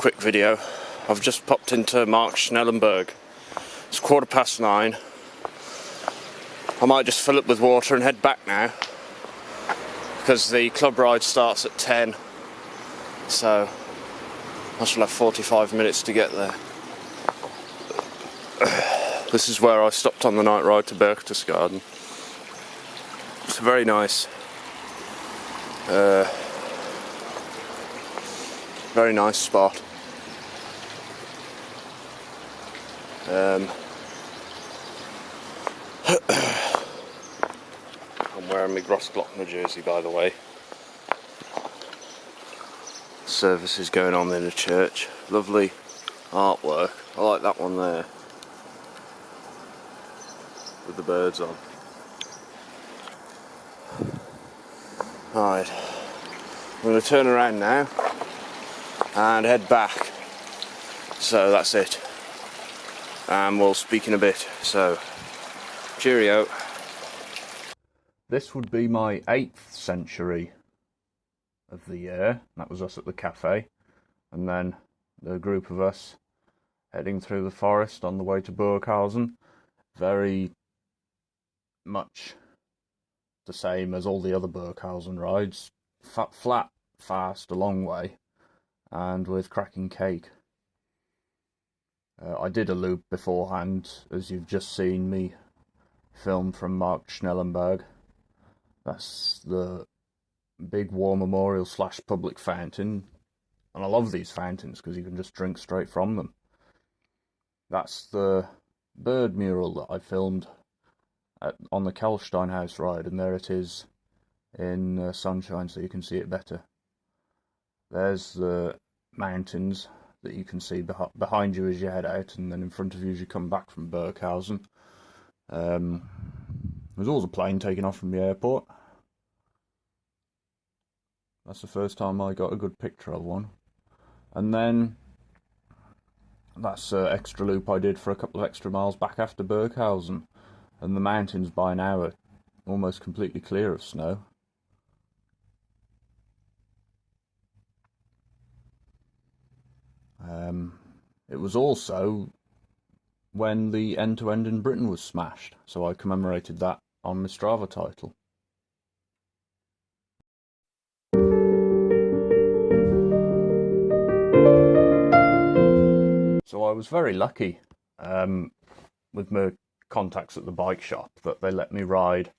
quick video. I've just popped into Markschnellenberg. It's 9:15. I might just fill up with water and head back now, because the club ride starts at 10, so I shall have 45 minutes to get there. This is where I stopped on the night ride to Berchtesgaden. It's a very nice spot. I'm wearing my Grossglockner jersey, by the way. Service is going on in the church. Lovely artwork. I like that one there, with the birds on. Right, I'm going to turn around now and head back. So that's it. And we'll speak in a bit. So, cheerio. This would be my 8th century of the year. That was us at the cafe. And then the group of us heading through the forest on the way to Burghausen. Very much the same as all the other Burghausen rides. Flat, fast, a long way, and with cracking cake. I did a loop beforehand, as you've just seen me film from Markschnellenberg. That's the big war memorial / public fountain, and I love these fountains because you can just drink straight from them. That's the bird mural that I filmed on the Kelstein House ride, and there it is in sunshine, so you can see it better. There's the mountains that you can see behind you as you head out, and then in front of you as you come back from Burghausen. There's always a plane taking off from the airport. That's the first time I got a good picture of one. And then that's an extra loop I did for a couple of extra miles back after Burghausen. And the mountains by now are almost completely clear of snow. It was also when the end-to-end in Britain was smashed, so I commemorated that on my Strava title. So I was very lucky with my contacts at the bike shop that they let me ride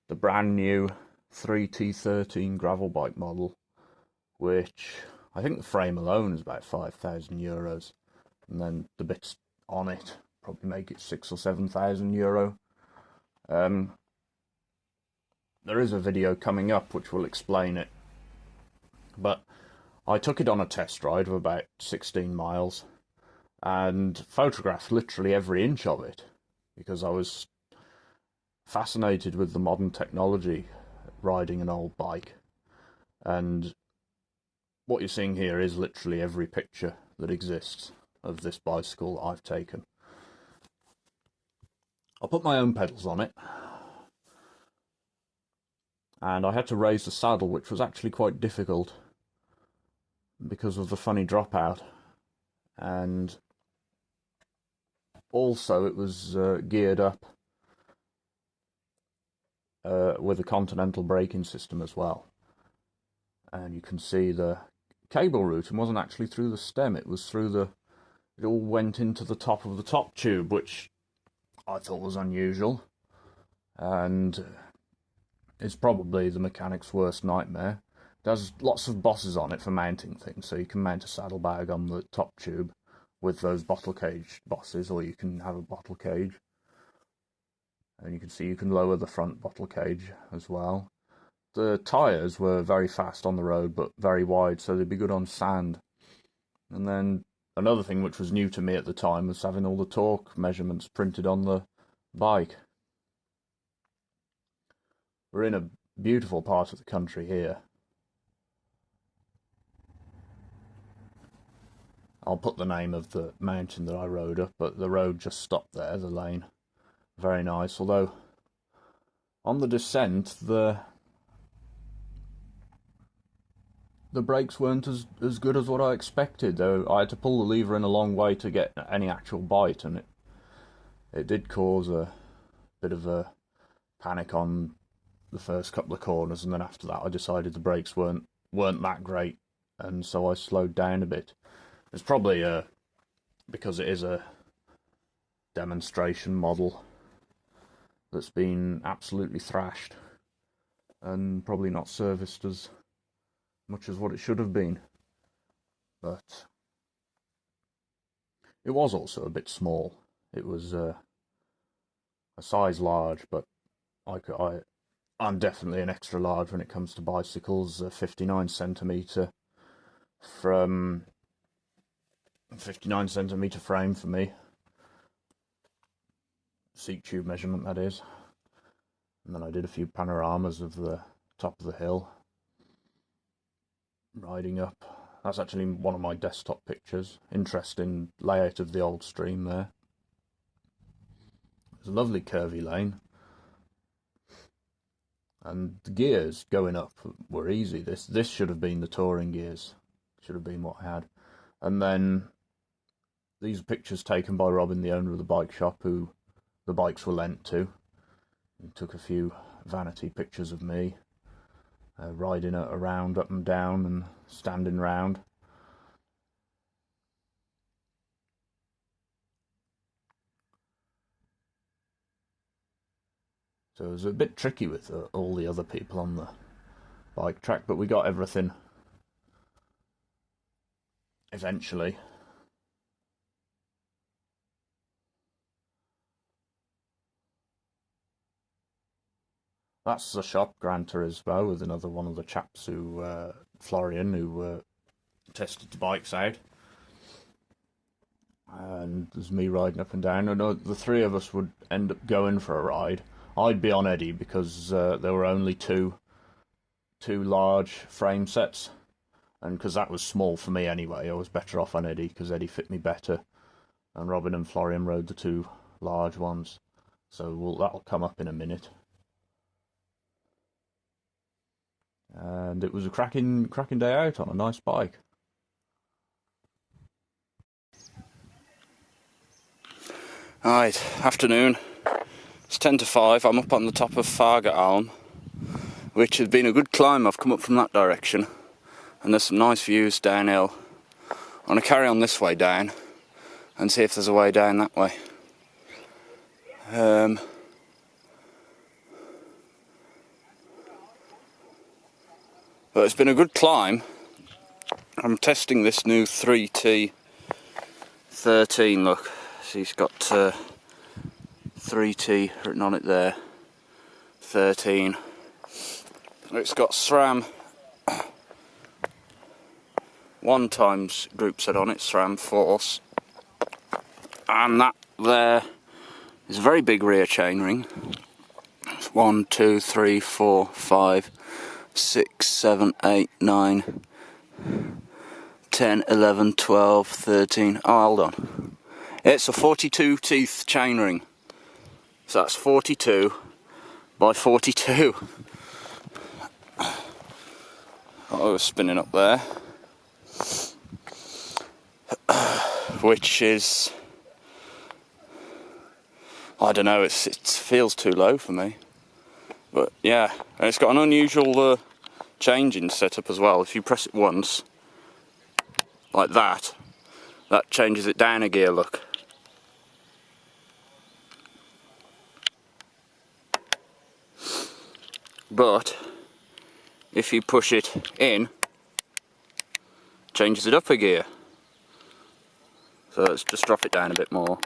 the brand new 3T13 gravel bike model, which I think the frame alone is about €5,000, and then the bits on it probably make it €6,000 or €7,000. There is a video coming up which will explain it, but I took it on a test ride of about 16 miles and photographed literally every inch of it, because I was fascinated with the modern technology riding an old bike. And what you're seeing here is literally every picture that exists of this bicycle that I've taken. I put my own pedals on it, and I had to raise the saddle, which was actually quite difficult because of the funny dropout, and also it was geared up with a continental braking system as well. And you can see the cable route, and wasn't actually through the stem, it was through it all went into the top of the top tube, which I thought was unusual, and it's probably the mechanic's worst nightmare. There's lots of bosses on it for mounting things, so you can mount a saddlebag on the top tube with those bottle cage bosses, or you can have a bottle cage, and you can see you can lower the front bottle cage as well. The tyres were very fast on the road, but very wide, so they'd be good on sand. And then another thing which was new to me at the time was having all the torque measurements printed on the bike. We're in a beautiful part of the country here. I'll put the name of the mountain that I rode up, but the road just stopped there, the lane. Very nice, although on the descent, the the brakes weren't as good as what I expected. Though I had to pull the lever in a long way to get any actual bite, and it did cause a bit of a panic on the first couple of corners, and then after that I decided the brakes weren't that great, and so I slowed down a bit. It's probably because it is a demonstration model that's been absolutely thrashed and probably not serviced as much as what it should have been. But it was also a bit small. It was a size large, but I'm definitely an extra large when it comes to bicycles. 59cm from 59cm frame for me. Seat tube measurement, that is. And then I did a few panoramas of the top of the hill, riding up. That's actually one of my desktop pictures. Interesting layout of the old stream there. It's a lovely curvy lane. And the gears going up were easy. This should have been the touring gears. Should have been what I had. And then these are pictures taken by Robin, the owner of the bike shop, who the bikes were lent to. He took a few vanity pictures of me riding it around, up and down, and standing round. So it was a bit tricky with all the other people on the bike track, but we got everything eventually. That's the shop, Gran Turismo, with another one of the chaps who, Florian, who tested the bikes out. And there's me riding up and down. I know the three of us would end up going for a ride. I'd be on Eddie because there were only two large frame sets, and because that was small for me anyway, I was better off on Eddie because Eddie fit me better. And Robin and Florian rode the two large ones, so that'll come up in a minute. And it was a cracking day out on a nice bike. Right, afternoon. It's 10 to 5. I'm up on the top of Burghausen, which has been a good climb. I've come up from that direction, and there's some nice views downhill. I'm going to carry on this way down and see if there's a way down that way. But it's been a good climb. I'm testing this new 3T13, look. So he's got 3T written on it there, 13. It's got SRAM 1 times group set on it, SRAM Force. And that there is a very big rear chainring. 1, 2, 3, 4, 5, 6, 7, 8, 9, 10, 11, 12, 13. Oh, hold on. It's a 42 teeth chainring. So that's 42 by 42. I was spinning up there. Which is, I don't know, it feels too low for me. But yeah, and it's got an unusual changing setup as well. If you press it once, like that changes it down a gear, look. But if you push it in, changes it up a gear. So let's just drop it down a bit more.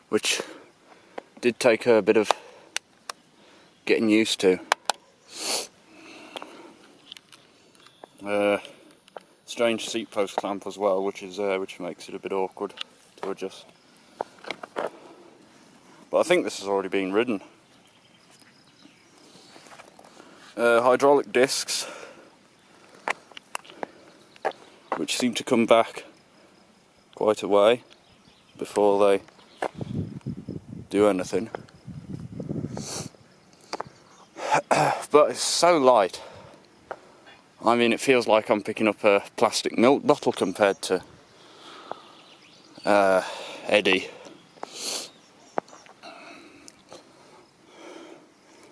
Which did take a bit of getting used to. Strange seat post clamp as well, which makes it a bit awkward to adjust. But I think this has already been ridden. Hydraulic discs, which seem to come back quite a way before they do anything. But it's so light. I mean, it feels like I'm picking up a plastic milk bottle compared to Eddie.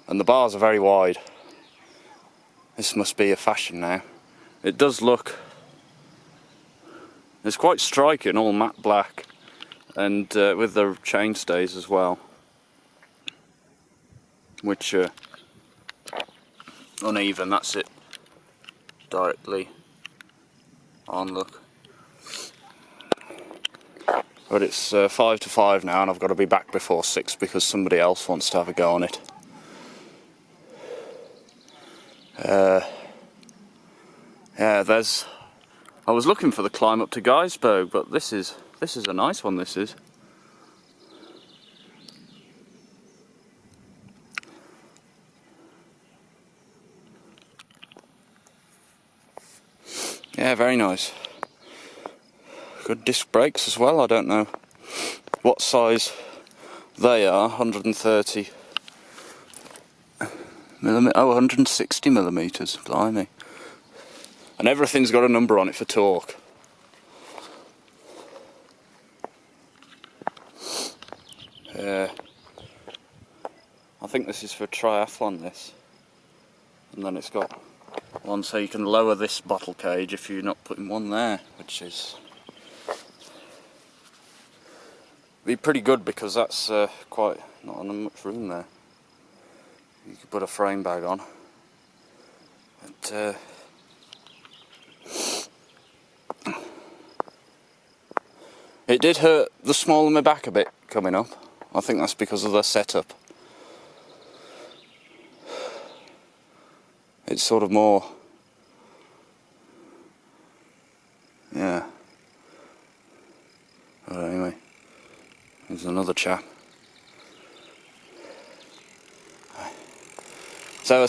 And the bars are very wide. This must be a fashion now. It does look... It's quite striking, all matte black, and with the chainstays as well, which are uneven. That's it, directly on, look. But it's 5 to 5 now, and I've got to be back before 6 because somebody else wants to have a go on it. Yeah, there's... I was looking for the climb up to Geisberg, but this is a nice one, this is. Yeah, very nice. Good disc brakes as well. I don't know what size they are. 130 millimeter. Oh, 160 millimeters. Blimey. And everything's got a number on it for torque. I think this is for triathlon, this. And then it's got one so you can lower this bottle cage if you're not putting one there, which is... be pretty good because that's quite not much room there. You could put a frame bag on. But, it did hurt the small of my back a bit coming up. I think that's because of the setup. It's sort of more... yeah. But anyway, there's another chap. So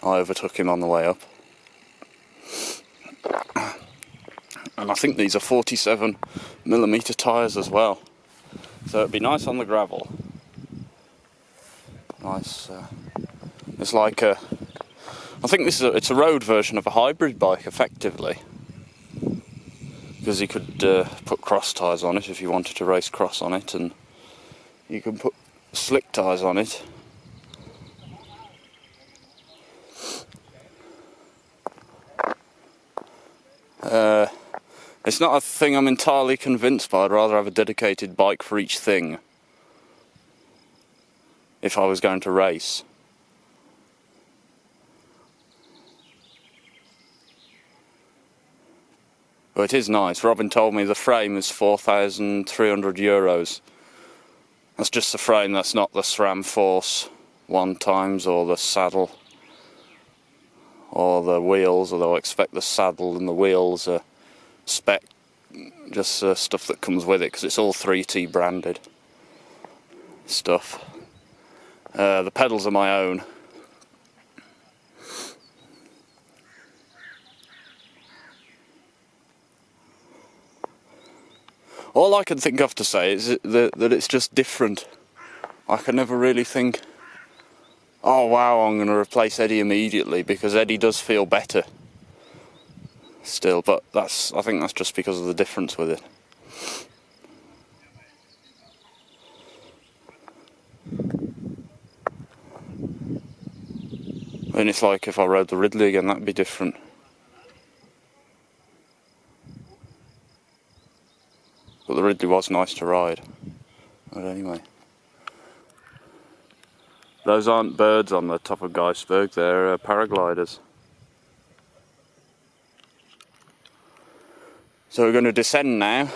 I overtook him on the way up. And I think these are 47mm tyres as well. So it'd be nice on the gravel. Nice. It's like a... I think it's a road version of a hybrid bike, effectively. Because you could put cross tyres on it if you wanted to race cross on it, and you can put slick tyres on it. It's not a thing I'm entirely convinced by. I'd rather have a dedicated bike for each thing if I was going to race. But it is nice. Robin told me the frame is €4,300. That's just the frame, that's not the SRAM Force 1x or the saddle or the wheels, although I expect the saddle and the wheels are spec, just stuff that comes with it, because it's all 3T branded stuff. The pedals are my own. All I can think of to say is that it's just different. I can never really think, oh wow, I'm going to replace Eddie immediately, because Eddie does feel better still, but I think that's just because of the difference with it. And it's like if I rode the Ridley again, that'd be different. But the Ridley was nice to ride. But anyway. Those aren't birds on the top of Geisberg, they're paragliders. So we're going to descend now.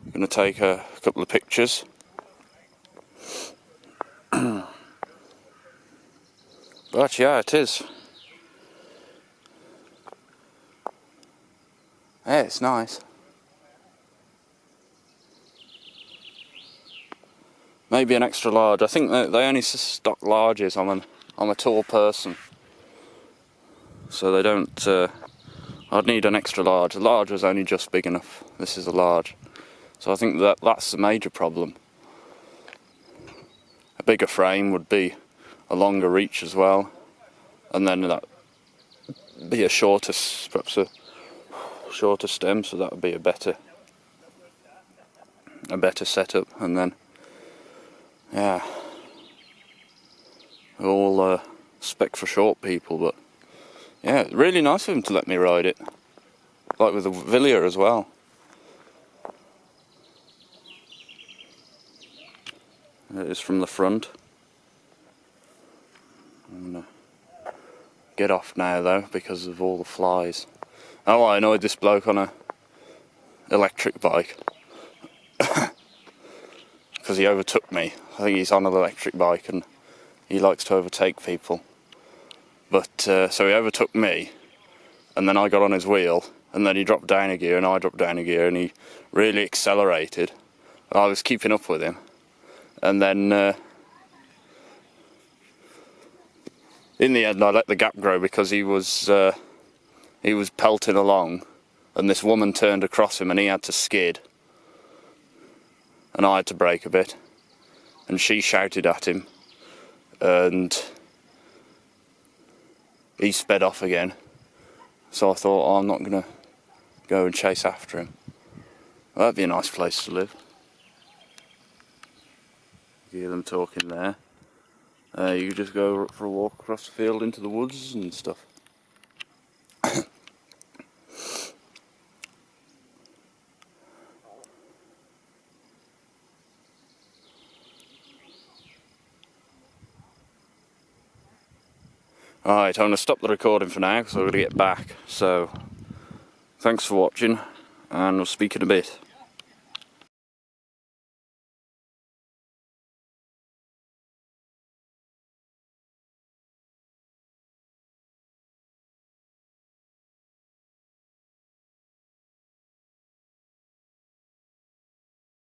We're going to take a couple of pictures. But yeah, it is. Yeah, it's nice. Maybe an extra large. I think they only stock larges. I'm a tall person, so they don't. I'd need an extra large. The large was only just big enough. This is a large, so I think that's the major problem. bigger frame would be a longer reach as well, and then that be a shorter, perhaps a shorter stem, so that would be a better setup. And then yeah, all spec for short people, but yeah, really nice of him to let me ride it, like with the Villiers as well. It is from the front. I'm gonna get off now though because of all the flies. Oh, I annoyed this bloke on a electric bike because he overtook me. I think he's on an electric bike and he likes to overtake people. But so he overtook me, and then I got on his wheel, and then he dropped down a gear and I dropped down a gear, and he really accelerated. I was keeping up with him, and then in the end I let the gap grow because he was pelting along, and this woman turned across him and he had to skid, and I had to brake a bit, and she shouted at him, and he sped off again. So I thought, oh, I'm not going to go and chase after him. Well, that'd be a nice place to live. You hear them talking there. You could just go for a walk across the field into the woods and stuff. Alright, I'm going to stop the recording for now because I'm going to get back. So, thanks for watching, and we'll speak in a bit.